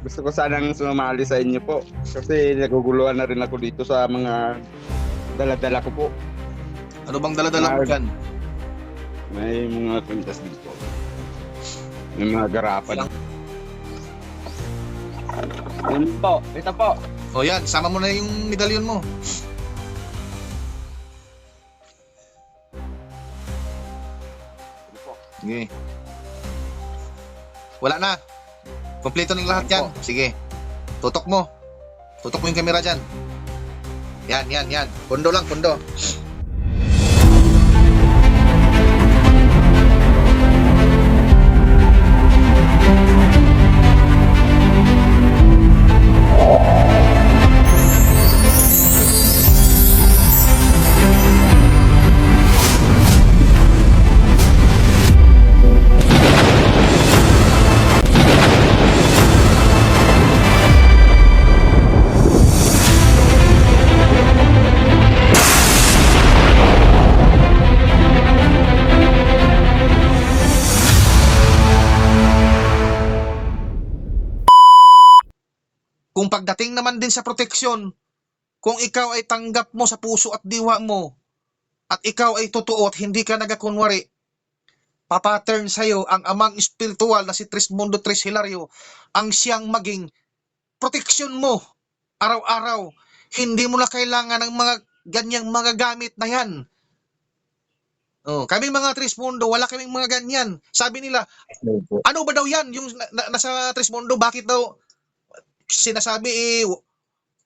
Gusto ko sanang sumali sa inyo po. Kasi naguguluhan na rin ako dito sa mga dala-dala ko po. Ano bang dala-dala mo dyan? May mga kwintas dito. May mga garapan. Yan po. Ito po. O yan, sama mo na yung medalyon mo. Sige. Wala na. Kompleto ng lahat yan. Sige. Tutok mo. Tutok mo yung camera dyan. Yan. Pundo lang, pundo. Kung pagdating naman din sa proteksyon, kung ikaw ay tanggap mo sa puso at diwa mo, at ikaw ay totoo at hindi ka nagakunwari, papattern sa'yo ang amang espiritual na si Trismundo Tres Hilario ang siyang maging proteksyon mo araw-araw. Hindi mo na kailangan ng mga ganyang mga gamit na yan. Oh, kaming mga Trismundo, wala kaming mga ganyan. Sabi nila, ano ba daw yan? Yung nasa Trismundo, bakit daw sinasabi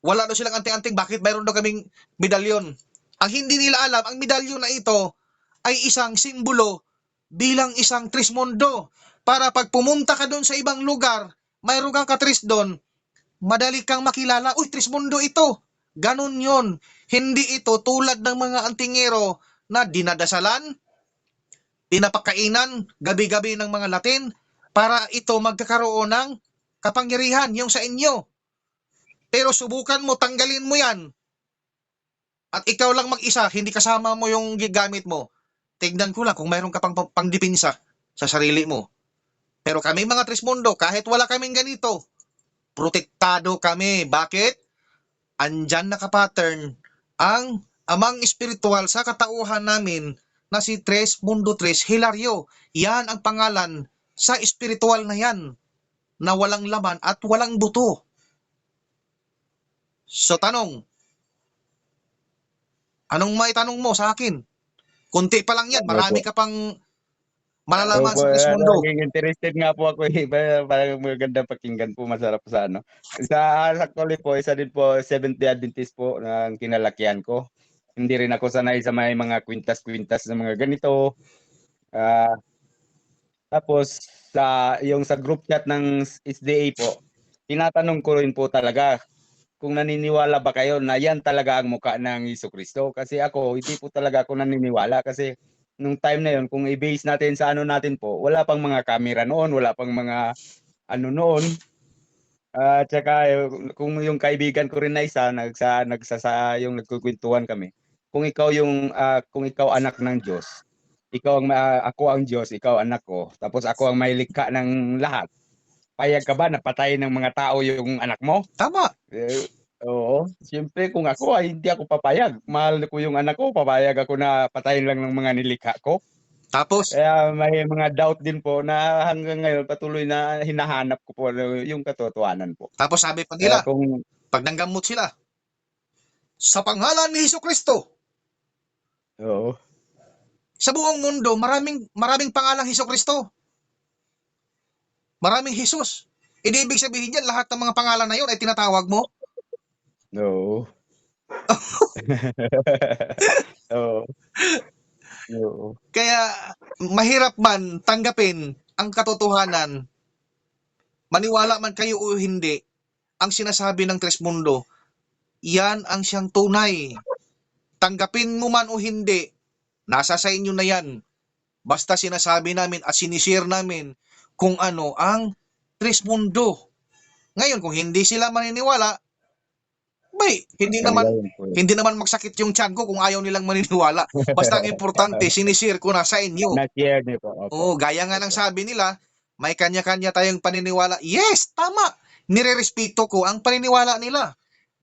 wala daw silang anting-anting, bakit mayroon daw kaming medalyon? Ang hindi nila alam, ang medalyon na ito ay isang simbolo bilang isang Trismundo. Para pag pumunta ka doon sa ibang lugar, mayroon kang katris doon, madali kang makilala, uy, Trismundo ito. Ganon yon. Hindi ito tulad ng mga antingero na dinadasalan, pinapakainan, gabi-gabi ng mga Latin, para ito magkakaroon ng kapangyarihan yung sa inyo. Pero subukan mo, tanggalin mo yan. At ikaw lang mag-isa, hindi kasama mo yung gigamit mo. Tignan ko lang kung mayroon ka pang pangdipinsa sa sarili mo. Pero kami mga Trismundo, kahit wala kaming ganito, protektado kami. Bakit? Andyan nakapattern ang amang espiritual sa katauhan namin na si Trismundo Tres Hilario. Yan ang pangalan sa espiritual na yan, na walang laman at walang buto. So tanong, anong may tanong mo sa akin? Kunti pa lang yan, marami ka pang malalaman sa Trismundo. Naging interested nga po ako parang magandang pakinggan po, masarap sa ano. Sa actually po, isa din po Seventh-day Adventist po ng kinalakihan ko. Hindi rin ako sanay sa may mga kwintas-kwintas na mga ganito. Tapos yung sa group chat ng SDA po, tinatanong ko rin po talaga kung naniniwala ba kayo na yan talaga ang mukha ng Jesucristo. Kasi ako, hindi po talaga ako naniniwala kasi nung time na yon, kung i-base natin sa ano natin po, wala pang mga camera noon, wala pang mga ano noon. Tsaka kung yung kaibigan ko rin na isa, yung nagkukwentuhan kami, kung ikaw kung ikaw anak ng Diyos, ako ang Diyos, ikaw anak ko, tapos ako ang may likha ng lahat, payag ka ba na patayin ng mga tao yung anak mo? Tama. Oo. Siyempre kung ako ay hindi ako papayag. Mahal ko yung anak ko, papayag ako na patayin lang ng mga nilikha ko. Tapos, Kaya may mga doubt din po na hanggang ngayon patuloy na hinahanap ko po yung katotohanan po. tapos sabi pa Kaya nila, kung pag nanggamot sila, sa pangalan ni Jesucristo, oo. sa buong mundo, maraming pangalang Jesucristo. Maraming Jesus. Ibig sabihin yan, lahat ng mga pangalan na yun ay tinatawag mo. Oo. Oo. Oo. Kaya mahirap man tanggapin ang katotohanan, maniwala man kayo o hindi, ang sinasabi ng Trismundo, yan ang siyang tunay. Tanggapin mo man o hindi, nasa sa inyo na yan. Basta sinasabi namin at sinishare namin kung ano ang Trismundo. Ngayon, kung hindi sila maniniwala, hindi naman magsakit yung tiyan ko kung ayaw nilang maniniwala. Basta ang importante, sinishare ko na sa inyo. Na-share niyo po. Oo, gaya nga ng sabi nila, may kanya-kanya tayong paniniwala. Yes, tama. nirerespeto ko ang paniniwala nila.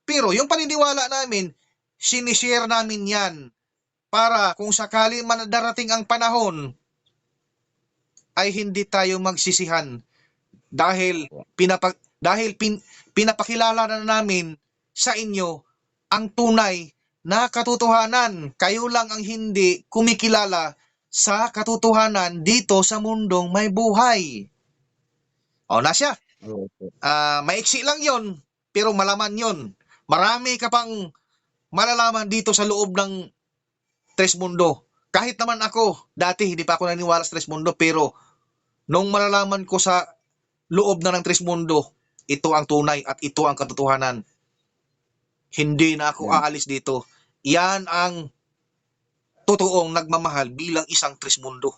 Pero yung paniniwala namin, sinishare namin yan para kung sakali man darating ang panahon, ay hindi tayo magsisihan dahil pinapakilala na namin sa inyo ang tunay na katotohanan. Kayo lang ang hindi kumikilala sa katotohanan dito sa mundong may buhay. O na siya. Opo. Maiksi lang yon, pero malaman yon. Marami ka pang malalaman dito sa loob ng Tres Mundo. Kahit naman ako, dati hindi pa ako naniwala sa Tres Mundo, pero nung malalaman ko sa loob na ng Tres Mundo, ito ang tunay at ito ang katotohanan. Hindi na ako aalis dito. Yan ang totoong nagmamahal bilang isang Tres Mundo.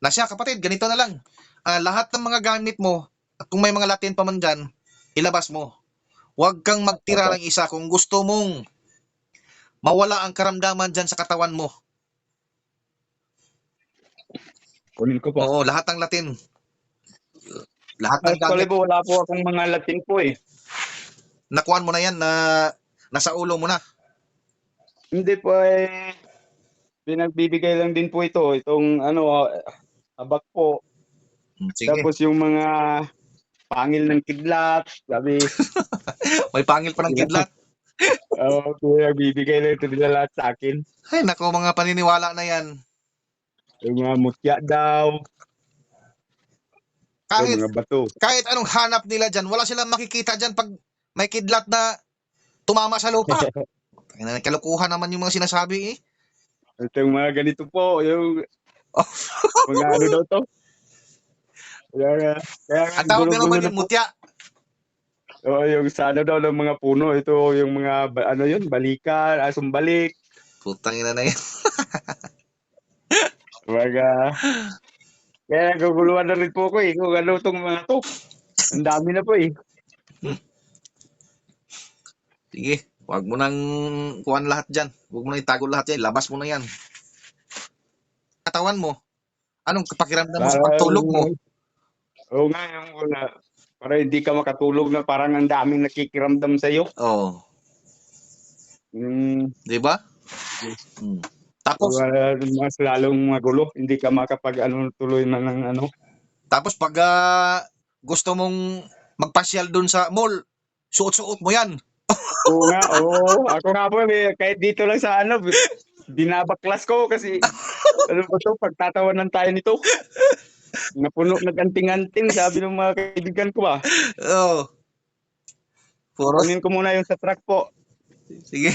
Na siya, kapatid, ganito na lang. Lahat ng mga gamit mo, at kung may mga Latin pa man dyan, ilabas mo. Huwag kang magtira ng isa kung gusto mong mawala ang karamdaman dyan sa katawan mo. Kunin ko po. Oo, lahat ng Latin. Lahat ng Actually gamit. po, wala po akong mga Latin po eh. Nakuhan mo na yan na nasa ulo mo na. Hindi po eh. Pinagbibigay lang din po ito. Itong abak po. Sige, Tapos yung mga pangil ng kidlat. Sabi, may pangil pa ng kidlat. pinagbibigay lang ito nila lahat sa akin. Ay, nako, mga paniniwala na yan. Yung mga mutya daw. Kahit, Yung mga bato. kahit anong hanap nila dyan, wala silang makikita dyan pag may kidlat na tumama sa lupa. Kalukuhan naman yung mga sinasabi eh. Ito yung mga ganito po. Yung mga ano daw to. Kaya Ang tawag nila naman gulo-gulo na yung po. mutya. Yung sa ano daw ng mga puno. Ito yung mga balikan, asong balik. Putang ina na yan. Kaya naguguluhan na rin po ko eh. Kung ano itong mga to. Ang dami na po eh. Sige, wag mo nang kuhan lahat dyan. Wag mo nang itago lahat yan. Labas mo na yan. Katawan mo. Anong pakiramdam mo sa pagtulog mo? Oo nga, yung para hindi ka makatulog na parang ang daming nakikiramdam sa iyo. Oo. Di ba? Hmm. Tapos, Mas lalong magulo. Hindi ka tuloy na ng ano. tapos pag gusto mong magpasyal dun sa mall, suot-suot mo yan. Oo nga, oo. Ako nga po, kahit dito lang sa binabaklas ko kasi ano ba to, pagtatawanan tayo nito. Napuno, naganting-anting, sabi ng mga kaibigan ko ba. Oo. Puro. Kunin ko muna yung sa truck po. Sige.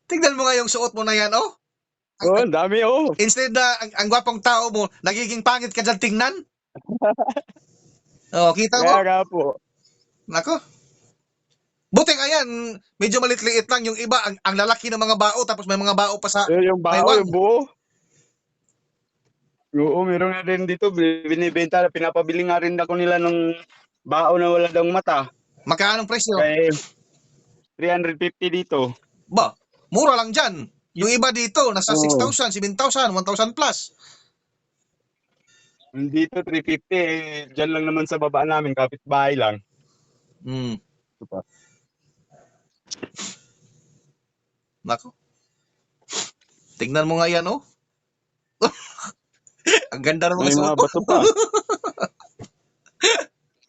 Tignan mo nga yung suot mo na yan, oh. Oo, ang dami, oh. Instead na ang gwapong tao mo, nagiging pangit ka dyan tingnan. Oh, kita mo? Kaya nga po. Nako. Buti nga yan, medyo malit-liit lang. Yung iba, ang lalaki ng mga bao, tapos may mga bao pa sa Yung bao, baywang. yung buo. Oo, meron nga rin dito, binibenta, pinapabili nga rin ako nila ng bao na wala daw mata. Magkano presyo? Kaya 350 dito. Ba, mura lang dyan. Yung iba dito, nasa Oo. 6,000, 7,000, 1,000 plus. Dito 350, dyan lang naman sa baba namin, kapitbahay lang. Ito pa. Nako. Tignan mo nga yan, oh. Ang ganda ng May mga mga suot. bato pa.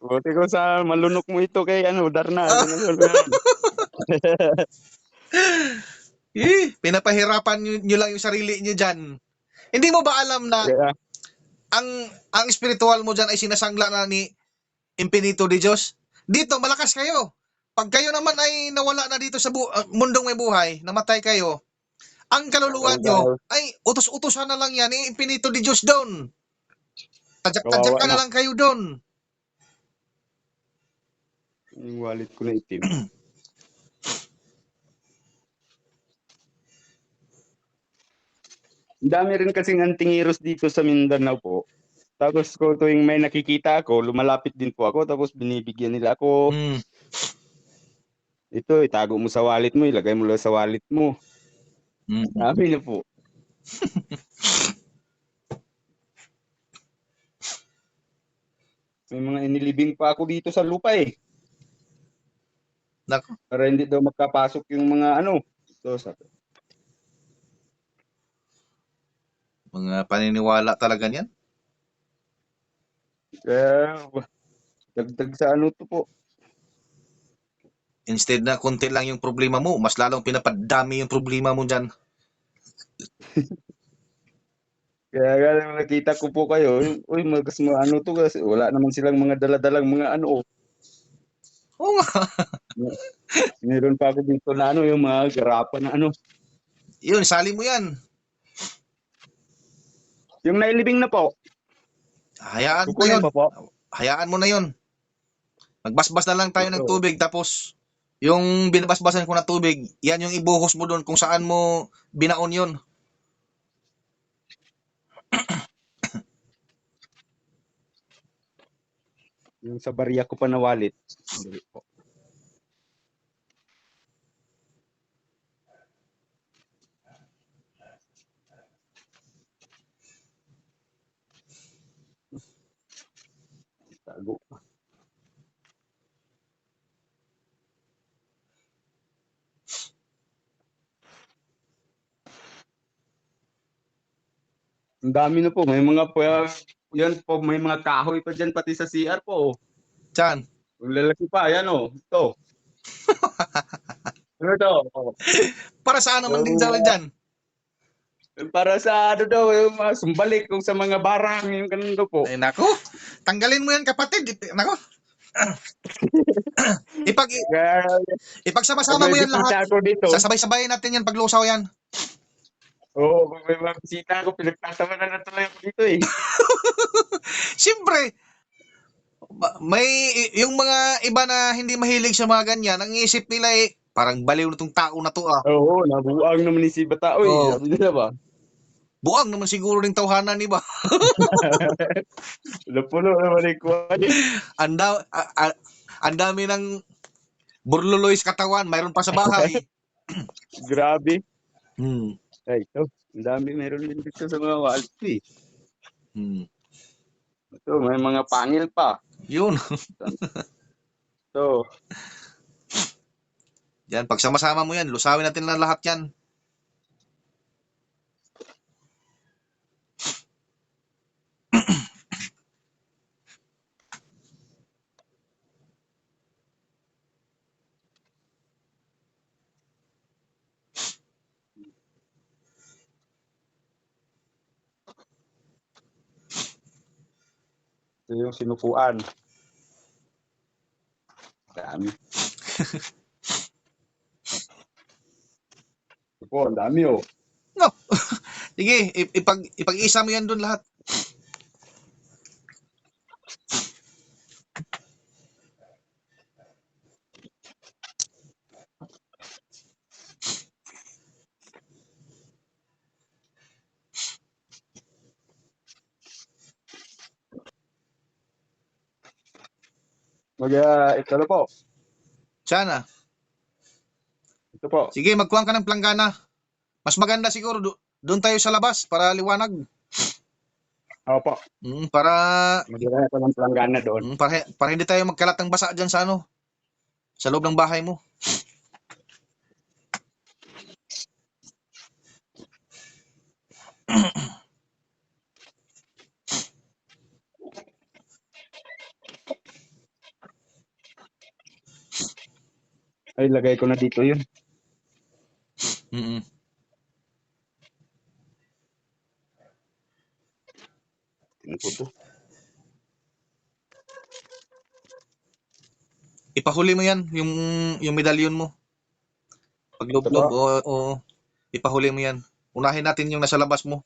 Buti ko sa malunok mo ito kay Darna. Pinapahirapan nyo lang yung sarili nyo dyan. Hindi mo ba alam na ang spiritual mo dyan ay sinasangla na ni Infinito de Diyos? Dito, malakas kayo. Pag kayo naman ay nawala na dito sa mundong may buhay, namatay kayo, ang kaluluwa nyo ay utos-utosan na lang yan ni Infinito de Diyos doon. Tadyak-tadyak ka na lang kayo doon. Yung wallet ko na itim. Dami rin kasing antingiros dito sa Mindanao po. Tapos tuwing may nakikita ako, lumalapit din po ako, tapos binibigyan nila ako. Ito, itago mo sa wallet mo, ilagay mo lang sa wallet mo. Sabi na po. May mga inilibing pa ako dito sa lupa eh. Nako, Para hindi daw makapasok yung mga ano. So, sabi, mga paniniwala talaga niyan. kaya dagdag sa ano to po. Instead na konti lang yung problema mo, mas lalong pinapadami yung problema mo dyan. Kaya nga nung nakita ko po kayo, uy, mas ano to kasi wala naman silang mga daladalang mga ano. Oo nga. Meron pa ako dito na ano, yung mga garapan na ano. Yun, sali mo yan. Yung nailibing na po, Hayaan mo na kukunin yun. pa po. Hayaan mo na yun. Magbasbas na lang tayo ng Oo. tubig, tapos yung binabasbasan ko na tubig, yan yung ibuhos mo doon kung saan mo binaon yun. Yung sa bariya ko pa na wallet. Dali po. Tago. Ang dami na po. May mga yan po, may mga kahoy pa dyan pati sa CR po. Diyan. Ang lalaki pa, yan o. Ito. Ano to? Oh. Para saan naman din Yung, dyan? para sa ano daw, yung mga sumbalik kung sa mga barang, yung ganun daw po. Ay, nako. Tanggalin mo yan, kapatid. Nako. Ipag, Kaya, pag ipagsama-sama mo may yan lahat. bisita ako dito, Sasabay-sabayin natin yan paglusaw yan. oo, pag may mga bisita ako, pinagtatawanan na tuloy ako dito eh. Siyempre, may yung mga iba na hindi mahilig sa mga ganyan, ang isip nila eh, parang baliw na tong tao na to ah. Oo, nabuang naman ni si Bataoy. Oh, Sabi nila ba? buang naman siguro ng tawhanan ni ba? Puno naman yung kuwan. Anda, ang dami ng burluloy sa katawan, mayroon pa sa bahay. Grabe. Hmm. Ay, ito. Ang dami meron din dito sa mga wallet eh. Hmm. Ito, may mga pangil pa. Yun. Ito. Yan, pagsama-sama mo yan, lusawin natin lang lahat yan. Ito yung sinupuan. Dami. Ito po, ang dami oh. No. Sige, ipag-isa mo yan doon lahat. Ito na po. Sana. Ito po. Sige, magkuhan ka ng planggana. Mas maganda siguro doon tayo sa labas para liwanag. Opo. Para Magdala ko ng planggana doon. para hindi tayo magkalat ng basa diyan sa ano, sa loob ng bahay mo. Ay, lagay ko na dito yun. Mm. Tingnan ko to. Ipahuli mo yan, yung medalyon mo. Pagloob-loob, Ito o ipahuli mo yan. Unahin natin yung nasa labas mo.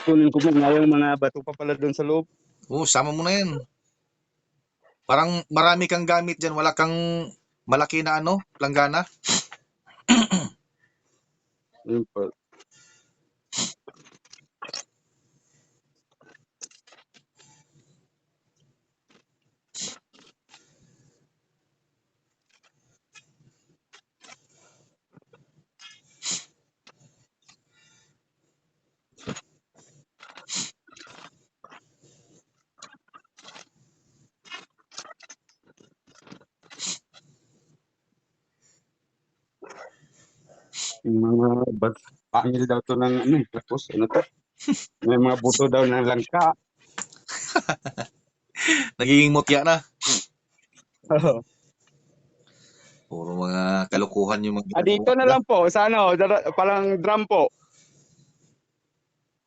kunin ko muna yung mga bato pa pala doon sa loob. Sama mo na yan. Parang marami kang gamit dyan. Wala kang malaki na langgana. Yun po. Yung mga pangil daw to ng tapos ano to? May mga buto daw ng langka. Nagiging mutya na. Puro mga kalukuhan yung mga Dito na lang po sa parang drum po.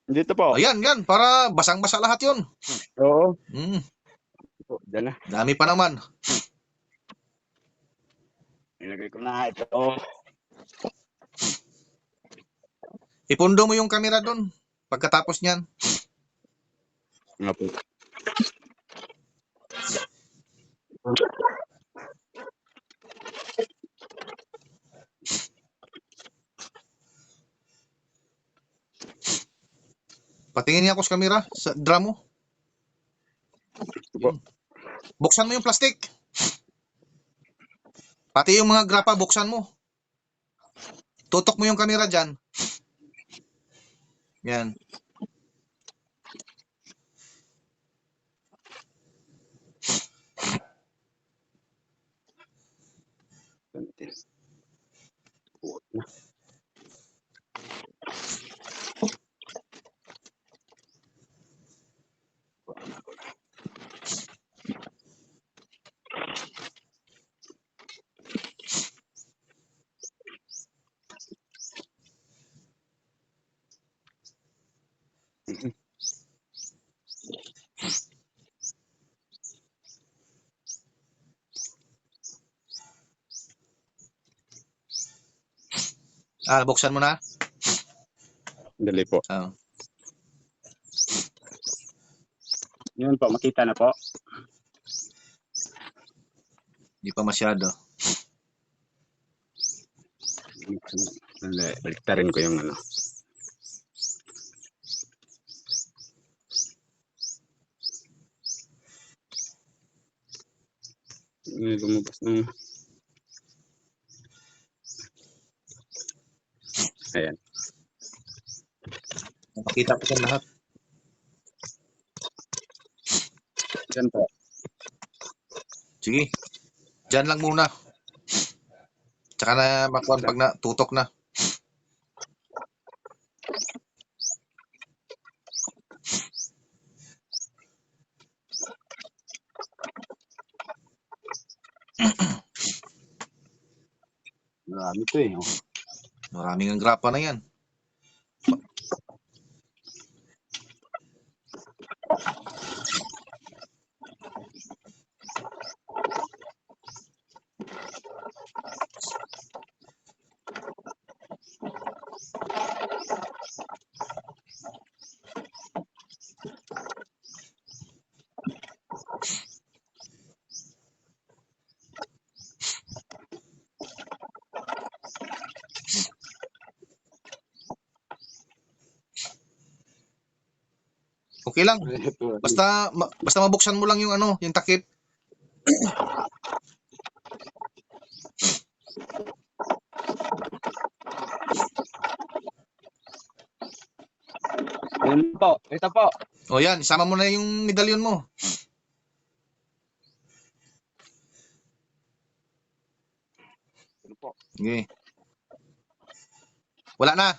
Dito po. Ayan, yan. Para basang-basa lahat yun. Oo. Diyan na. Dami pa naman. Ilagay ko na ito. Ipundo mo yung camera doon. Pagkatapos niyan. Nga po. Patingin niya ako sa camera. Sa drum mo. Po. Buksan mo yung plastic. Pati yung mga grapa, buksan mo. Tutok mo yung camera dyan. Yan. Buksan mo na. Dali po. Oh. Yun po, makita na po. Hindi pa masyado. Baliktarin ko yung lumabas ng ayan. Nakita ko sa lahat. Yan po. Sige. Diyan lang muna. Tsaka na makuhan pag natutok na. Marami to eh. Maraming ang grapa na yan. Okay lang. Basta mabuksan mo lang yung yung takip. Yun po. Ito po. O yan, isama mo na yung medalyon mo. Ito po. Sige. Wala na.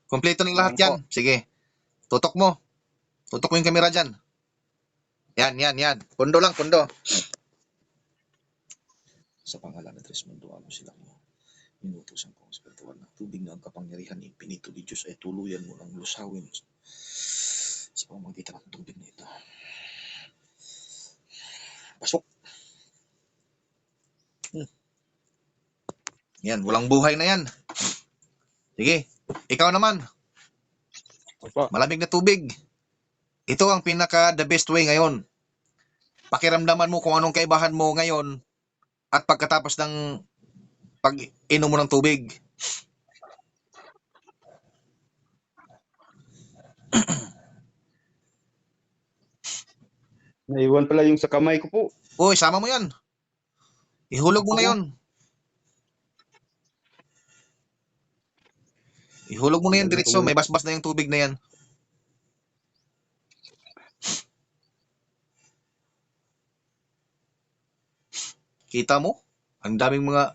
Kompleto ng lahat yan. Sige. Tutok mo. Tutok mo yung camera dyan. Yan. Pundo lang, pundo. Sa pangalan ng Tres Mundo, sila mo. Inutusan ko ang espiritual na tubig na ang kapangyarihan infinito ni Diyos ay tuluyan mo ng lusawin sa pamamagitan ng tubig na ito. Pasok. Yan, walang buhay na yan. Sige, ikaw naman. Opo. Malamig na tubig. Ito ang pinaka the best way ngayon. Pakiramdaman mo kung anong kaibahan mo ngayon at pagkatapos ng pag-inom mo ng tubig. Naiwan pala yung sa kamay ko po. Uy, sama mo yan. Ihulog mo na yon. Ihulog mo na yan diretso. May basbas na yung tubig na yan. Kita mo? Ang daming mga...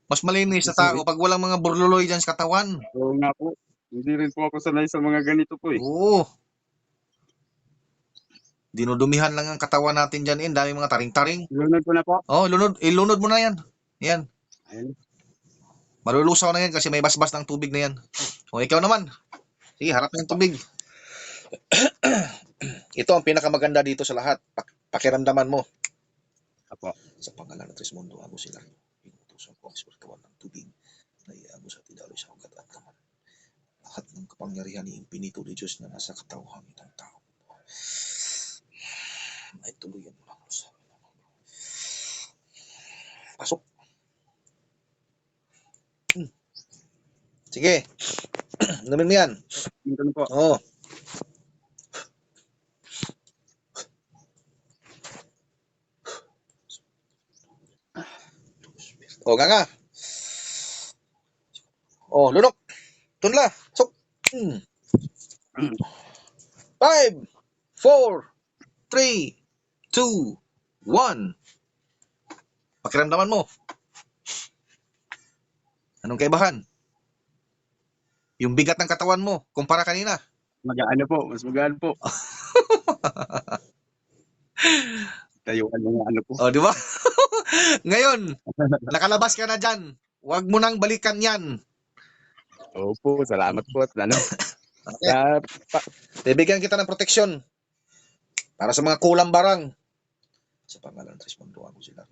Mas malinis sa tao pag walang mga burluloy dyan sa katawan. Oo nga po. Hindi rin po ako sanay sa mga ganito po eh. Oo. Dinudumihan lang ang katawan natin dyan. Ang daming mga taring-taring. Lunod ko na po. Oh, ilunod mo na yan. Yan. Ayun. Malulusaw na yan kasi may basbas ng tubig na yan. O ikaw naman. Sige, harap na yung tubig. Ito ang pinakamaganda dito sa lahat. Pakiramdaman mo. Apo. Sa pangalan ng Trismundo, ako sila rin. Inutusan ko ang espirituan ng tubig na iagos at idaloy sa ugat at kaman. Lahat ng kapangyarihan ni Impinito de Diyos na nasa katauhan ng tao. Ay tuluyan mo lang sa pasok. Sige. Namin mo yan. Ganun po. Oo. O, nga. O, lunok. Tunla. Sok. 5, 4, 3, 2, 1. Pakiramdaman mo. Anong kaibahan? Yung bigat ng katawan mo, kumpara kanina. Magaan po. Mas magaan po. Tayuan mo ano po. O, di ba? Ngayon, nakalabas ka na dyan. Huwag mo nang balikan yan. Opo. Salamat po. At ano. Okay. Bibigyan kita ng proteksyon para sa mga kulang barang. Sa pangalan ng Trismundo, ako sila.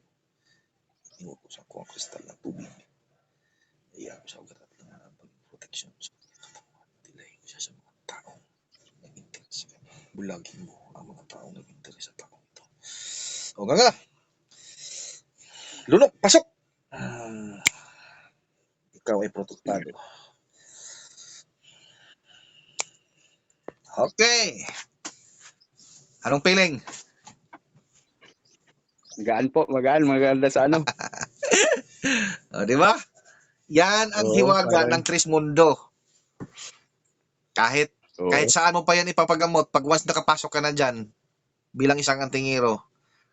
Inutusan ko ang kristal ng tubig. Iyan ko sa ugat at langan ang pag-proteksyon sa katawan. Tilayin ko siya sa mga taong nag-interes. Bulagin mo ang mga taong nag-interes sa taong ito. O nga. Lunok, pasok! Ikaw ay protektado. Okay. Anong feeling? Magaan po. Magaan. Maganda sa ano. O, di ba? Yan ang Oo, hiwaga parang- ng Trismundo. Kahit Oo. saan mo pa yan ipapagamot, pag once nakapasok ka na dyan, bilang isang antingero,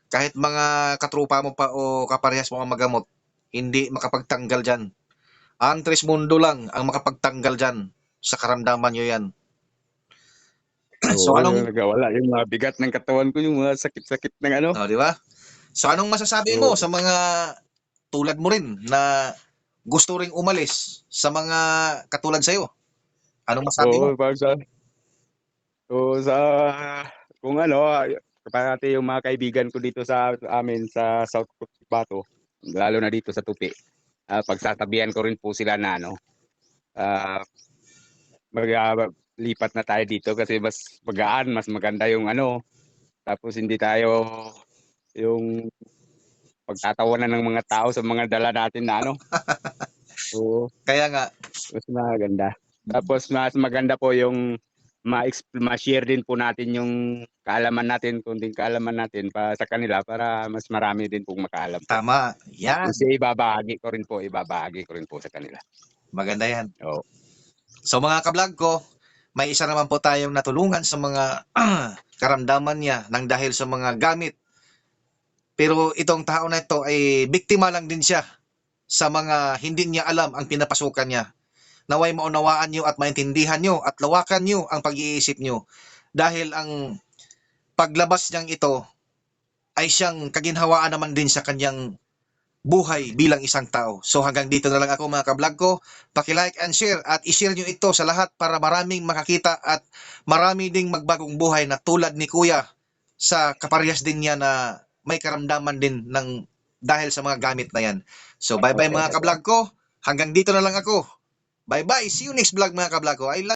kahit mga katrupa mo pa o kaparehas mo ang magamot, hindi makapagtanggal dyan. Ang Trismundo lang ang makapagtanggal dyan. Sa karamdaman nyo yan. So, Oo, anong- nagawala yung mga bigat ng katawan ko, yung mga sakit-sakit ng ano. O, di ba? So, anong masasabi mo Oo. sa mga tulad mo rin na gusto ring umalis sa mga katulad sa'yo? Anong masabi mo? Oo, parang sa kung ano, pati yung mga kaibigan ko dito sa amin sa South Cotabato, lalo na dito sa Tupi, pagsatabihan ko rin po sila na ano, lipat na tayo dito kasi mas magaan, mas maganda yung ano, tapos hindi tayo yung pagtatawanan ng mga tao sa mga dala natin na ano. Oo, Kaya nga, mas maganda. Tapos mas maganda po yung ma-share din po natin yung kaalaman natin, kunting kaalaman natin pa sa kanila para mas marami din pong makaalam. tama. Yan. Kasi ibabahagi ko rin po sa kanila. Maganda yan. Oo. So mga kablog ko, may isa naman po tayong natulungan sa mga karamdaman niya nang dahil sa mga gamit. Pero itong tao na ito ay biktima lang din siya sa mga hindi niya alam ang pinapasukan niya. Naway maunawaan niyo at maintindihan niyo at lawakan niyo ang pag-iisip niyo. Dahil ang paglabas niyang ito ay siyang kaginhawaan naman din sa kanyang buhay bilang isang tao. So hanggang dito na lang ako mga kablog ko. Paki-like and share at i-share nyo ito sa lahat para maraming makakita at marami ding magbagong buhay na tulad ni Kuya sa kaparehas din niya na may karamdaman din ng dahil sa mga gamit na yan. So bye bye mga kablog ko. Hanggang dito na lang ako. Bye bye. See you next vlog mga kablog ko. I love